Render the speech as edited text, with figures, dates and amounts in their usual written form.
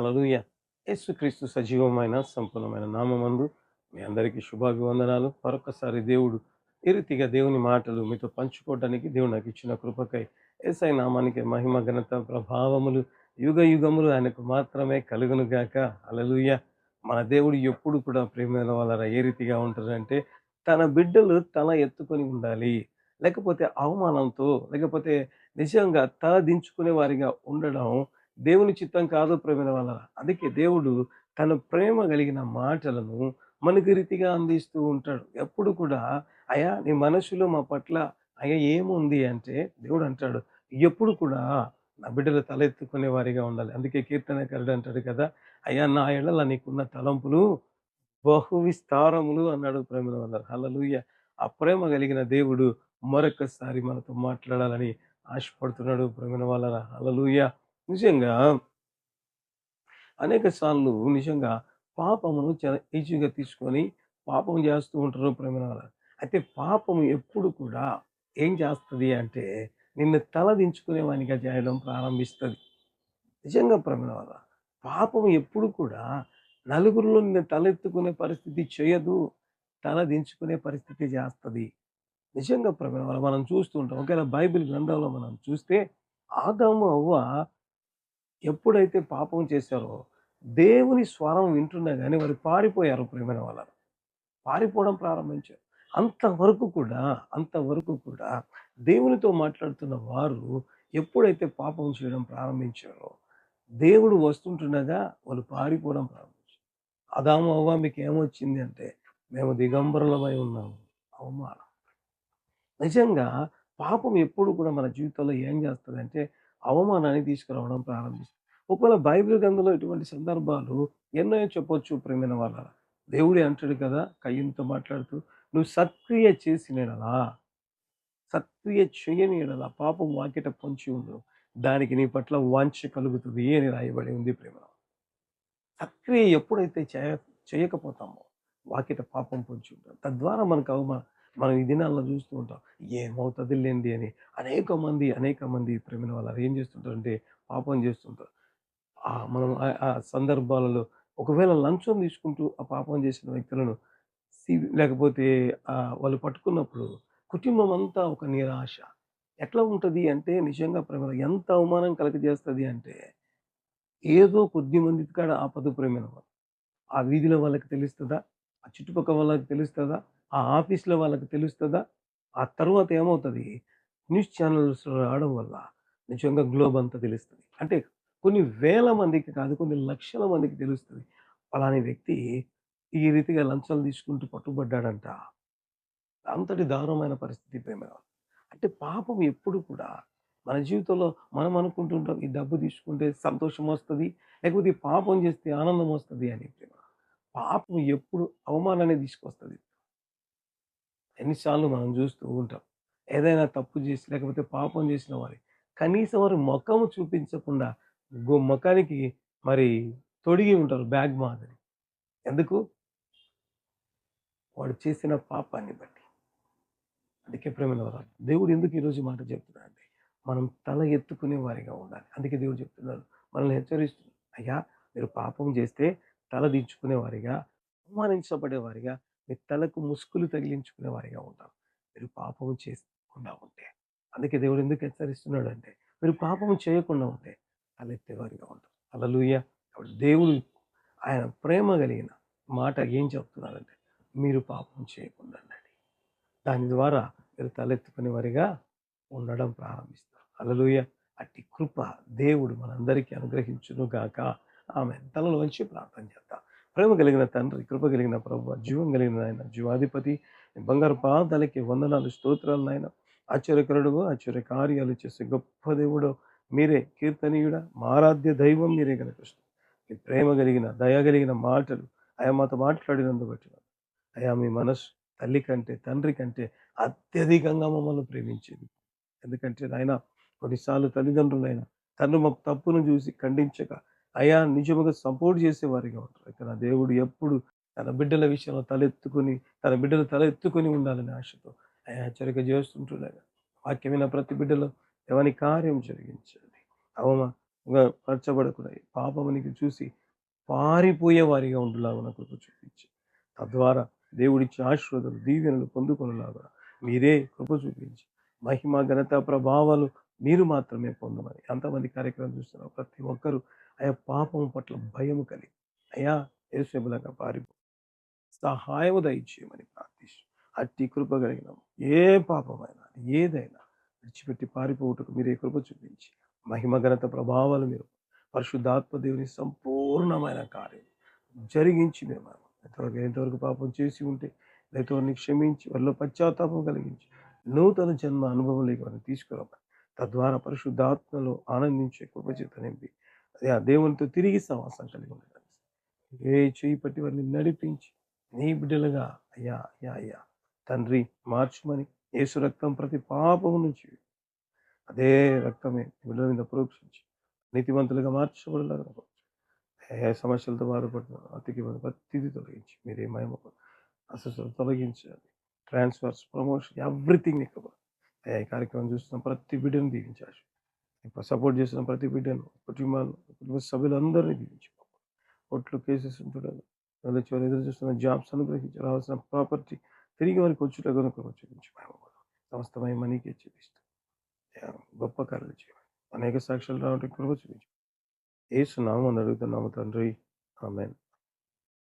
హల్లెలూయా! యేసుక్రీస్తు సజీవమైన సంపూర్ణమైన నామమందు మీ అందరికీ శుభాభివందనాలు. మరొకసారి దేవుడు ఈ రీతిగా దేవుని మాటలు మీతో పంచుకోవడానికి దేవుడు నాకు ఇచ్చిన కృపకై యేసయ్య నామానికి మహిమ, ఘనత, ప్రభావములు యుగయుగములు ఆయనకు మాత్రమే కలుగును గాక. హల్లెలూయా! మన దేవుడు ఎప్పుడు కూడా ప్రేమైన వాళ్ళరా ఏ రీతిగా ఉంటారంటే తన బిడ్డలు తల ఎత్తుకొని ఉండాలి. లేకపోతే అవమానంతో లేకపోతే నిజంగా తల దించుకునే వారిగా ఉండడం దేవుని చిత్తం కాదు ప్రేమైన వాళ్ళ. అందుకే దేవుడు తన ప్రేమ కలిగిన మాటలను మనకి రీతిగా అందిస్తూ ఉంటాడు. ఎప్పుడు కూడా అయ్యా నీ మనసులో మా పట్ల అయ్యా ఏముంది అంటే దేవుడు అంటాడు ఎప్పుడు కూడా నా బిడ్డలు తలెత్తుకునే వారిగా ఉండాలి. అందుకే కీర్తనకారుడు అంటాడు కదా! అయ్యా నా ఎడల నీకున్న తలంపులు బహు విస్తారములు అన్నాడు ప్రేమైన వాళ్ళ. హల్లెలూయా! ఆ ప్రేమ కలిగిన దేవుడు మరొకసారి మనతో మాట్లాడాలని ఆశపడుతున్నాడు ప్రేమైన వాళ్ళరా. హల్లెలూయా! నిజంగా అనేక సార్లు నిజంగా పాపమును చాలా ఈజీగా తీసుకొని పాపం చేస్తూ ఉంటారు ప్రేమైన వాళ్ళ. అయితే పాపం ఎప్పుడు కూడా ఏం చేస్తది అంటే నిన్ను తలదించుకునేవానిగా చేయడం ప్రారంభిస్తది. నిజంగా ప్రేమైన వాళ్ళ. పాపం ఎప్పుడు కూడా నలుగురిలో నిన్ను తలెత్తుకునే పరిస్థితి చేయదు. తల దించుకునే పరిస్థితి చేస్తది. నిజంగా ప్రేమైన వాళ్ళ మనం చూస్తూ ఉంటాం. ఒకవేళ బైబిల్ గ్రంథంలో మనం చూస్తే ఆదాము, అవ్వ ఎప్పుడైతే పాపం చేశారో, దేవుని స్వరం వింటున్నా గాని వారు పారిపోయారు ప్రియమైన వాళ్ళారా. పారిపోవడం ప్రారంభించారు. అంతవరకు కూడా దేవునితో మాట్లాడుతున్న వారు ఎప్పుడైతే పాపం చేయడం ప్రారంభించారో, దేవుడు వస్తుంటుండగా వాళ్ళు పారిపోవడం ప్రారంభించారు. ఆదాము, అవ్వ మీకేమొచ్చింది అంటే, మేము దిగంబరులమై ఉన్నాము. అవమానం. నిజంగా పాపం ఎప్పుడు కూడా మన జీవితంలో ఏం చేస్తదంటే, అవమానాన్ని తీసుకురావడం ప్రారంభిస్తుంది. ఒకవేళ బైబిల్ గ్రంథంలో ఇటువంటి సందర్భాలు ఎన్నో చెప్పొచ్చు ప్రియమైన వాళ్ళారా. దేవుడే అంటాడు కదా! కయ్యూనుతో మాట్లాడుతూ, "నువ్వు సత్క్రియ చేసిన యెడల, సత్క్రియ చేయని యెడల పాపం వాకిట పొంచి ఉండును. దానికి నీ పట్ల వాంఛ కలుగుతుంది" అని రాయబడి ఉంది ప్రేమ. సత్క్రియ ఎప్పుడైతే చేయకపోతామో వాకిట పాపం పొంచి ఉంటాం. తద్వారా మనకు మనం ఈ దినాల్లో చూస్తూ ఉంటాం. ఏమవుతదిలెండి అని అనేక మంది ప్రేమైన వాళ్ళు ఏం చేస్తుంటారంటే పాపం చేస్తుంటారు. మనం ఆ సందర్భాలలో ఒకవేళ లంచం తీసుకుంటూ ఆ పాపం చేసిన వ్యక్తులను లేకపోతే వాళ్ళు పట్టుకున్నప్పుడు కుటుంబం అంతా ఒక నిరాశ. ఎట్లా ఉంటది అంటే నిజంగా ప్రేమలో ఎంత అవమానం కలుగజేస్తది అంటే ఏదో కొద్ది మంది కాడ ఆపదు ప్రేమైన వాళ్ళు. ఆ వీధిలో వాళ్ళకి తెలుస్తదా? ఆ చుట్టుపక్కల వాళ్ళకి తెలుస్తదా? ఆ ఆఫీస్‌లో వాళ్ళకి తెలుస్తదా? ఆ తరువాత ఏమవుతది? న్యూస్ ఛానల్స్‌లో రావడం వల్ల నిజంగా గ్లోబ్ అంతా తెలుస్తది. అంటే కొన్ని వేల మందికి కాదు, కొన్ని లక్షల మందికి తెలుస్తది. పలాని వ్యక్తి ఈ రీతిగా లంచాలు తీసుకుంటూ పట్టుబడ్డాడంట. అంతటి దారుణమైన పరిస్థితి ప్రేమ. అంటే పాపం ఎప్పుడు కూడా మన జీవితంలో మనం అనుకుంటుంటాం ఈ డబ్బు తీసుకుంటే సంతోషం వస్తది. లేకపోతే ఈ పాపం చేస్తే ఆనందం వస్తది అని ప్రేమ. పాపం ఎప్పుడు అవమానాన్ని తీసుకొస్తది. ఎన్నిసార్లు మనం చూస్తూ ఉంటాం. ఏదైనా తప్పు చేసి లేకపోతే పాపం చేసిన వారి కనీసం వారు మొఖము చూపించకుండా మొఖానికి మరి తొడిగి ఉంటారు బ్యాగ్ మాదిరి. ఎందుకు? వాడు చేసిన పాపాన్ని బట్టి. అందుకే ప్రేమైనవారా దేవుడు ఎందుకు ఈరోజు ఈ మాట చెప్తున్నాడంటే, మనం తల ఎత్తుకునే వారిగా ఉండాలి. అందుకే దేవుడు చెప్తున్నాడు. మనల్ని హెచ్చరిస్తున్నాడు. అయ్యా! మీరు పాపం చేస్తే తల దించుకునే వారిగా, అవమానించబడేవారిగా, మీ తలకు ముసుగులు తగిలించుకునే వారిగా ఉంటారు. మీరు పాపం చేయకుండా ఉంటే. అందుకే దేవుడు ఎందుకు హెచ్చరిస్తున్నాడంటే, మీరు పాపం చేయకుండా ఉంటే తలెత్తేవారిగా ఉంటారు. హల్లెలూయా! కాబట్టి దేవుడు ఆయన ప్రేమ కలిగిన మాట ఏం చెప్తున్నాడంటే, మీరు పాపం చేయకుండా ఉండండి. దాని ద్వారా మీరు తలెత్తుకునే వారిగా ఉండడం ప్రారంభిస్తారు. హల్లెలూయా! అట్టి కృప దేవుడు మనందరికీ అనుగ్రహించును గాక. ఆమేన్. తలలు వంచి ప్రార్థన చేద్దాం. ప్రేమ కలిగిన తండ్రి, కృప కలిగిన ప్రభువా, జీవం కలిగిన నాయన, జీవాధిపతి, నీ బంగారు పాదాలకి వందనాలు, స్తోత్రాలు నాయన. ఆశ్చర్యకరుడువు, ఆశ్చర్య కార్యాలు చేసే గొప్ప దేవుడు మీరే. కీర్తనీయుడా, మా ఆరాధ్య దైవం మీరే గనుక నీ ప్రేమ కలిగిన, దయ కలిగిన మాటలు అయా మాతో మాట్లాడినందుకు బట్టి అయా మీ మనస్సు తల్లి కంటే, తండ్రి కంటే అత్యధికంగా మమ్మల్ని ప్రేమించింది. ఎందుకంటే నాయన కొన్నిసార్లు తల్లిదండ్రులైన తండ్రి మా తప్పును చూసి ఖండించక, అయా నిజముగా సపోర్ట్ చేసేవారిగా ఉంటారు. అయితే నా దేవుడు ఎప్పుడు తన బిడ్డల విషయంలో తన బిడ్డలు తల ఎత్తుకొని ఉండాలని ఆశతో అయా హెచ్చరిక చేస్తుంటున్నాడు. వాక్యమైన ప్రతి బిడ్డలో ఎవని కార్యం జరిగించండి. అవమా పరచబడకుండా పాపమునికి చూసి పారిపోయే వారిగా ఉండులాగున కృప చూపించి, తద్వారా దేవుడిచ్చే ఆశీర్వాదాలు, దీవెనలు పొందుకొనులాగా మీరే కృప చూపించి, మహిమ, ఘనత, ప్రభావాలు మీరు మాత్రమే పొందమని ఎంతమంది కార్యక్రమం చూస్తున్నారు ప్రతి ఒక్కరూ అయా పాపం పట్ల భయము కలిగి అయా యేసులాగా పారిపో సహాయము దయచేయమని ప్రార్థిస్తూ అట్టి కృప కలిగిన ఏ పాపమైనా ఏదైనా విడిచిపెట్టి పారిపోవుటకు మీరే కృప చూపించి, మహిమ, ఘనత, ప్రభావాలు మీరు పరిశుద్ధాత్మ దేవుని సంపూర్ణమైన కార్యం జరిగించి మేము ఎంతవరకు పాపం చేసి ఉంటే వారిని క్షమించి వారిలో పశ్చాత్తాపం కలిగించి నూతన జన్మ అనుభవంలోకి వారిని తీసుకురామని, తద్వారా పరిశుద్ధాత్మలో ఆనందించే కృప చేత నింపి అదే ఆ దేవునితో తిరిగి సమాసం కలిగి ఉండడానికి ఏ చేయి పట్టి వారిని నడిపించి నీ బిడ్డలుగా అయ్యా అయ్యా అయ్యా తండ్రి మార్చుమని, యేసు రక్తం ప్రతి పాపము నుంచి అదే రక్తమే బిడ్డల మీద ప్రోక్షించి నీతివంతులుగా మార్చబడలాగా ఏ సమస్యలతో బాధపడుతున్నారు అతికి ప్రతిదీ తొలగించి మీరే మహిమ అసలు తొలగించాలి. ట్రాన్స్ఫర్స్, ప్రమోషన్, ఎవ్రీథింగ్ నీకు ఈ కార్యక్రమం చూస్తున్న ప్రతి బిడ్డను దీవించాలి. ఇప్పుడు సపోర్ట్ చేస్తున్న ప్రతి బిడ్డను, కుటుంబాలు, కుటుంబ సభ్యులందరినీ దీవించి కోర్టులో కేసెస్ ఉంటుండగా చివరి ఎదురు చూస్తున్న జాబ్స్ అనుగ్రహించి రావాల్సిన ప్రాపర్టీ తిరిగి వారికి వచ్చుట కనుక చూపించి సమస్తమై మనీకే చూపిస్తూ గొప్ప కార్యాలు చేయాలి. అనేక సాక్ష్యాలు రావడానికి కృప చూపించి యేసు నామమున అడుగుతున్నాము తండ్రి, ఆమేన్.